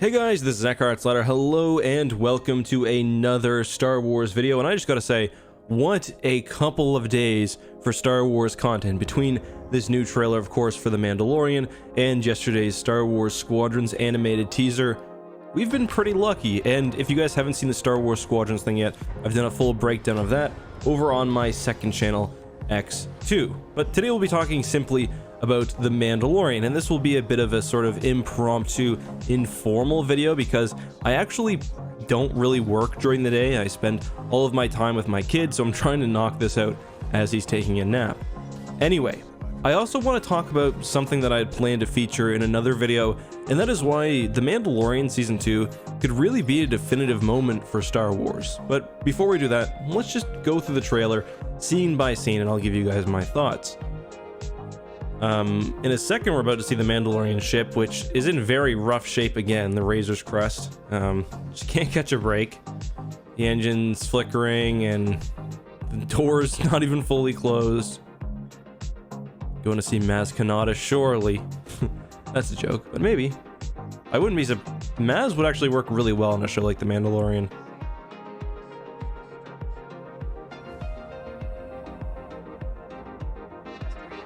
Hey guys, this is EckhartsLadder. Hello and welcome to another Star Wars video. And I just gotta say, what a couple of days for Star Wars content between this new trailer, of course, for The Mandalorian and yesterday's Star Wars Squadrons animated teaser. We've been pretty lucky, and if you guys haven't seen the Star Wars Squadrons thing yet, I've done a full breakdown of that over on my second channel, X2. But today we'll be talking simply about The Mandalorian, and this will be a bit of a sort of impromptu, informal video because I actually don't really work during the day. I spend all of my time with my kids, so I'm trying to knock this out as he's taking a nap. Anyway, I also want to talk about something that I had planned to feature in another video, and that is why The Mandalorian Season 2 could really be a definitive moment for Star Wars. But before we do that, let's just go through the trailer scene by scene and I'll give you guys my thoughts. In a second, we're about to see the Mandalorian ship, which is in very rough shape again, the Razor's Crest. Just can't catch a break. The engine's flickering and the door's not even fully closed. Going to see Maz Kanata, surely. That's a joke, but maybe. I wouldn't be surprised. Maz would actually work really well on a show like The Mandalorian.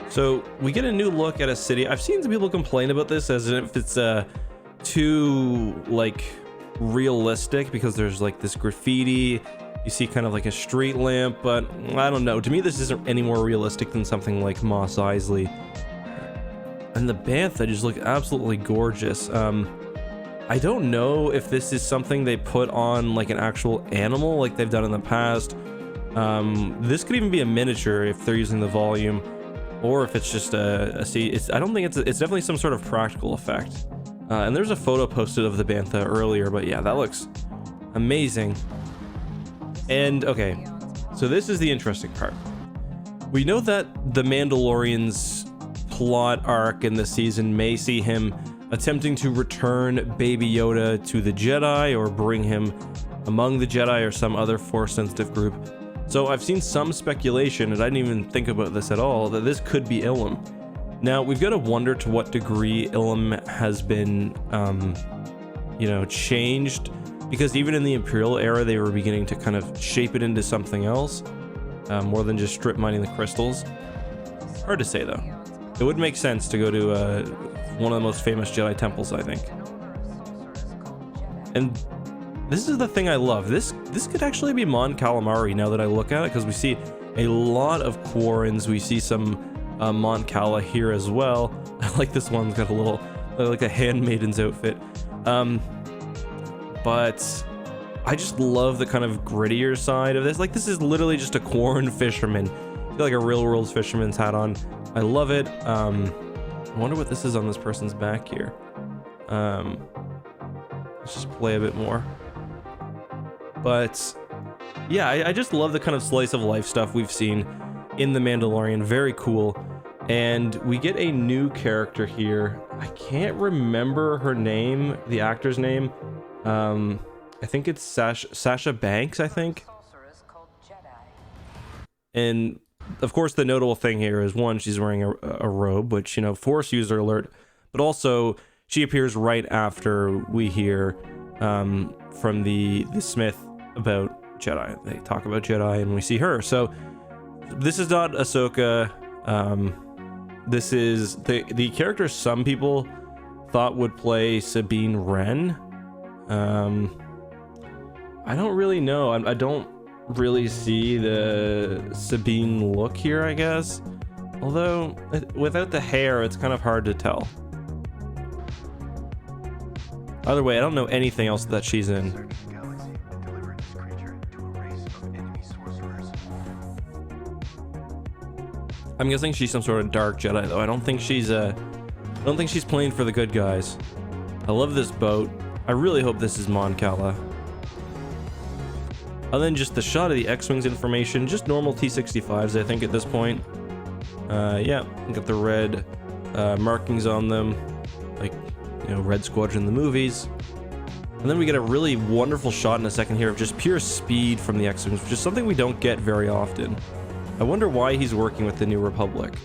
So we get a new look at a city. I've seen some people complain about this as if it's too like realistic because there's like this graffiti. You see kind of like a street lamp, but I don't know. To me, this isn't any more realistic than something like Mos Eisley. And the bantha just look absolutely gorgeous. I don't know if this is something they put on like an actual animal like they've done in the past. This could even be a miniature if they're using the volume. Or if it's just I don't think it's definitely some sort of practical effect. And there's a photo posted of the bantha earlier, but yeah, that looks amazing. And okay, so this is the interesting part. We know that the Mandalorian's plot arc in this season may see him attempting to return Baby Yoda to the Jedi or bring him among the Jedi or some other Force-sensitive group. So I've seen some speculation, and I didn't even think about this at all, that this could be Ilum. Now, we've got to wonder to what degree Ilum has been, changed, because even in the Imperial era, they were beginning to kind of shape it into something else, more than just strip mining the crystals. Hard to say, though. It would make sense to go to one of the most famous Jedi temples, I think. And this is the thing I love. This could actually be Mon Calamari now that I look at it, because we see a lot of Quarrens. We see some Mon Cala here as well. I like this one's got a little, like a handmaiden's outfit. But I just love the kind of grittier side of this. Like, this is literally just a Quarren fisherman. I feel like a real world fisherman's hat on. I love it. I wonder what this is on this person's back here. Let's just play a bit more. But yeah, I just love the kind of slice of life stuff we've seen in The Mandalorian. Very cool. And we get a new character here. I can't remember her name, the actor's name. I think it's Sasha Banks, I think. And of course, the notable thing here is, one, she's wearing a robe, which, Force user alert, but also she appears right after we hear from the Smith about Jedi. They talk about Jedi and we see her. So this is not Ahsoka. This is the character some people thought would play Sabine Wren. I don't really know. I don't really see the Sabine look here, I guess. Although without the hair, it's kind of hard to tell. Either way, I don't know anything else that she's in. I'm guessing she's some sort of dark Jedi, though. I don't think she's playing for the good guys. I love this boat. I really hope this is Mon Cala. And then just the shot of the X-Wings information, just normal T-65s, I think, at this point. Yeah, got the red markings on them, like, Red Squadron in the movies. And then we get a really wonderful shot in a second here of just pure speed from the X-Wings, which is something we don't get very often. I wonder why he's working with the New Republic.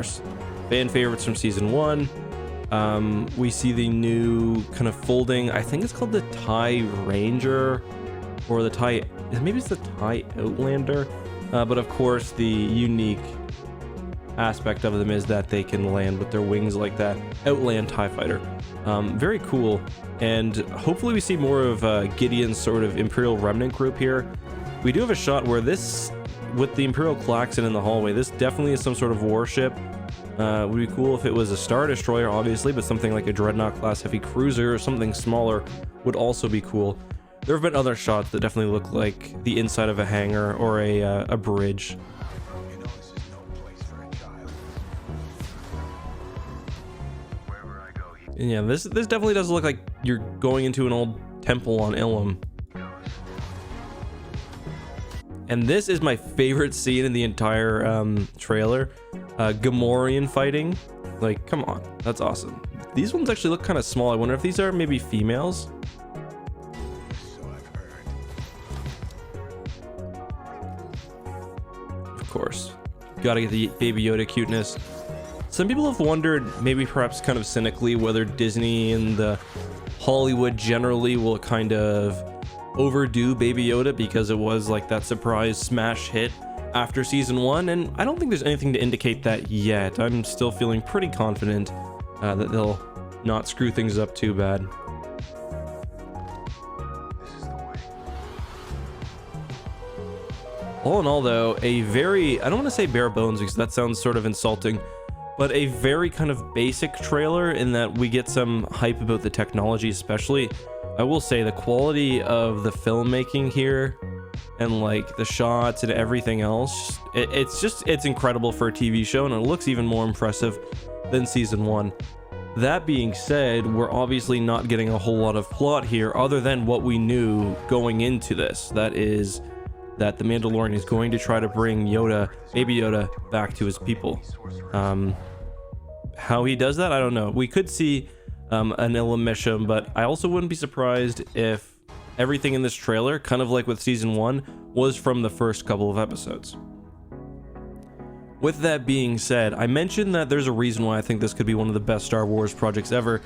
course, fan favorites from season 1. We see the new kind of folding, I think it's called the TIE Ranger, or the TIE, maybe it's the TIE Outlander. But of course, the unique aspect of them is that they can land with their wings like that. Outland TIE Fighter. Very cool. And hopefully we see more of Gideon's sort of Imperial Remnant group here. We do have a shot where this, with the Imperial Klaxon in the hallway, this definitely is some sort of warship. Would be cool if it was a Star Destroyer, obviously, but something like a Dreadnought class heavy cruiser or something smaller would also be cool. There have been other shots that definitely look like the inside of a hangar or a bridge. And yeah, this definitely does look like you're going into an old temple on Ilum. And this is my favorite scene in the entire trailer. Gamorrean fighting. Like, come on, that's awesome. These ones actually look kind of small. I wonder if these are maybe females. Of course, gotta get the Baby Yoda cuteness. Some people have wondered, maybe perhaps kind of cynically, whether Disney and the Hollywood generally will kind of overdo Baby Yoda because it was like that surprise smash hit after season 1, and I don't think there's anything to indicate that yet. I'm still feeling pretty confident that they'll not screw things up too bad. All in all, though, a very, I don't want to say bare bones because that sounds sort of insulting, but a very kind of basic trailer in that we get some hype about the technology. Especially, I will say, the quality of the filmmaking here and like the shots and everything else, it's incredible for a TV show, and it looks even more impressive than season 1. That being said, we're obviously not getting a whole lot of plot here other than what we knew going into this. That is that the Mandalorian is going to try to bring Yoda, Baby Yoda, back to his people. How he does that, I don't know. We could see an Ilum mission, but I also wouldn't be surprised if everything in this trailer, kind of like with season 1, was from the first couple of episodes. With that being said, I mentioned that there's a reason why I think this could be one of the best Star Wars projects ever,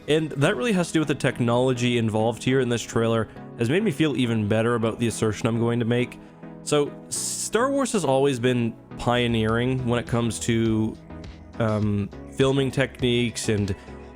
and that really has to do with the technology involved here in this trailer. Has made me feel even better about the assertion I'm going to make. So, Star Wars has always been pioneering when it comes to filming techniques and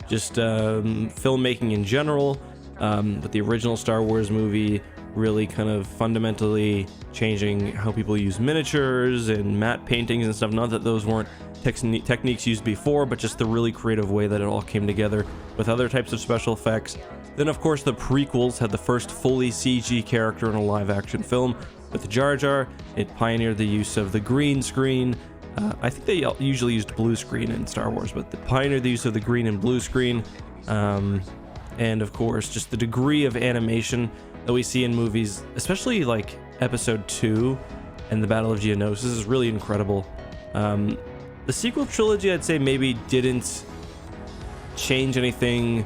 just filmmaking in general. But the original Star Wars movie really kind of fundamentally changing how people use miniatures and matte paintings and stuff. Not that those weren't techniques used before, but just the really creative way that it all came together with other types of special effects. Then, of course, the prequels had the first fully CG character in a live-action film with Jar Jar. It pioneered the use of the green screen. I think they usually used blue screen in Star Wars, but they pioneered the use of the green and blue screen. And, of course, just the degree of animation that we see in movies, especially like Episode 2 and the Battle of Geonosis, is really incredible. The sequel trilogy, I'd say, maybe didn't change anything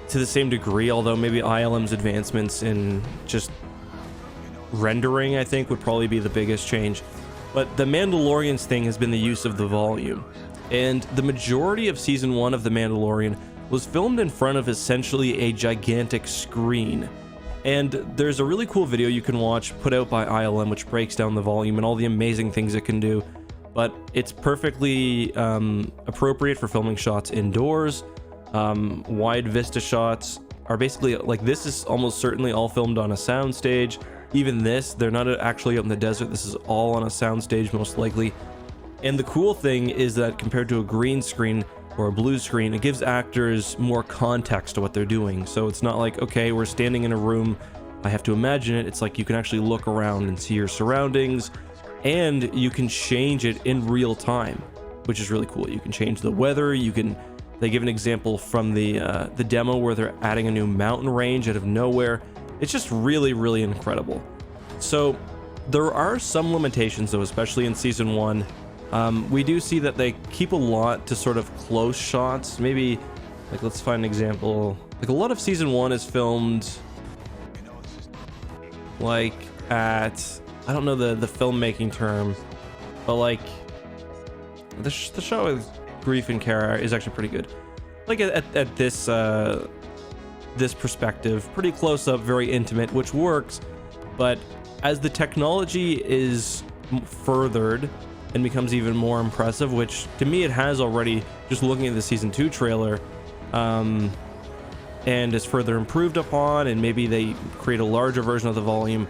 to the same degree, although maybe ILM's advancements in just rendering, I think, would probably be the biggest change. But the Mandalorian's thing has been the use of the volume. And the majority of season 1 of The Mandalorian was filmed in front of essentially a gigantic screen. And there's a really cool video you can watch put out by ILM which breaks down the volume and all the amazing things it can do. But it's perfectly appropriate for filming shots indoors. Wide vista shots are basically like, this is almost certainly all filmed on a soundstage. Even this, they're not actually out in the desert. This is all on a soundstage most likely. And the cool thing is that compared to a green screen or a blue screen, it gives actors more context to what they're doing. So it's not like, okay, we're standing in a room, I have to imagine it. It's like you can actually look around and see your surroundings, and you can change it in real time, which is really cool. You can change the weather. You can. They give an example from the demo where they're adding a new mountain range out of nowhere. It's just really, really incredible. So there are some limitations though, especially in season 1. We do see that they keep a lot to sort of close shots. Maybe, like, let's find an example. Like, a lot of season 1 is filmed like at, I don't know the filmmaking term, but like The shot with Grief and Kara is actually pretty good. Like at this this perspective, pretty close up, very intimate, which works. But as the technology is furthered and becomes even more impressive, which to me it has already, just looking at the season 2 trailer, and is further improved upon, and maybe they create a larger version of the volume,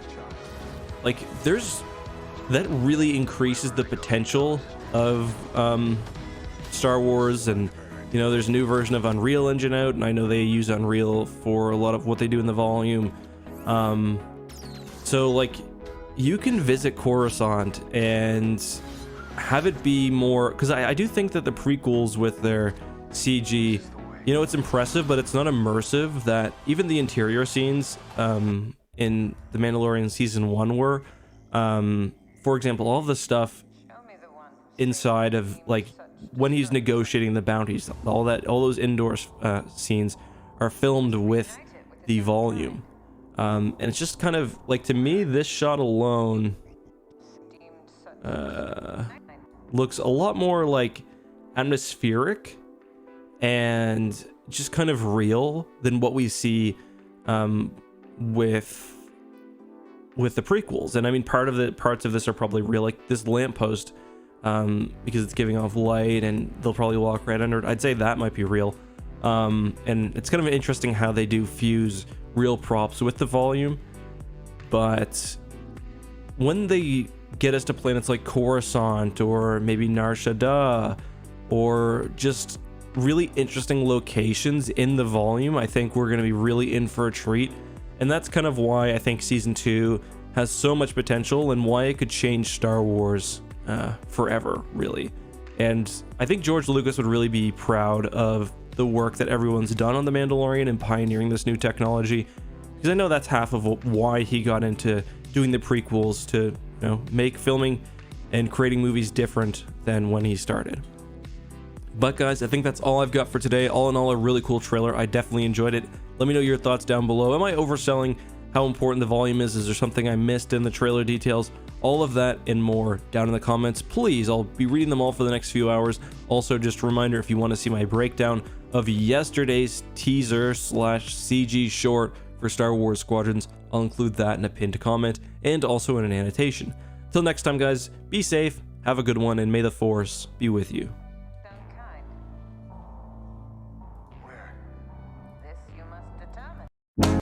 like that really increases the potential of Star Wars. And you know, there's a new version of Unreal Engine out, and I know they use Unreal for a lot of what they do in the volume. So like, you can visit Coruscant and have it be more, because I do think that the prequels with their CG, you know, it's impressive, but it's not immersive. That even the interior scenes in The Mandalorian season 1 were, for example, all the stuff inside of, like, when he's negotiating the bounties, all those indoor scenes are filmed with the volume. And it's just kind of like, to me, this shot alone looks a lot more like atmospheric and just kind of real than what we see with the prequels. And I mean, parts of this are probably real, like this lamppost, because it's giving off light and they'll probably walk right under it. I'd say that might be real. And it's kind of interesting how they do fuse real props with the volume. But when they get us to planets like Coruscant or maybe Nar Shaddaa, or just really interesting locations in the volume, I think we're going to be really in for a treat. And that's kind of why I think season 2 has so much potential, and why it could change Star Wars forever, really. And I think George Lucas would really be proud of the work that everyone's done on The Mandalorian and pioneering this new technology, because I know that's half of why he got into doing the prequels, to, you know, make filming and creating movies different than when he started. But guys, I think that's all I've got for today. All in all, a really cool trailer. I definitely enjoyed it. Let me know your thoughts down below. Am I overselling how important the volume is? Is there something I missed in the trailer details? All of that and more down in the comments, please. I'll be reading them all for the next few hours. Also, just a reminder, if you want to see my breakdown of yesterday's teaser / CG short for Star Wars Squadrons, I'll include that in a pinned comment and also in an annotation. Till next time, guys, be safe, have a good one, and may the Force be with you. Where? This you must determine.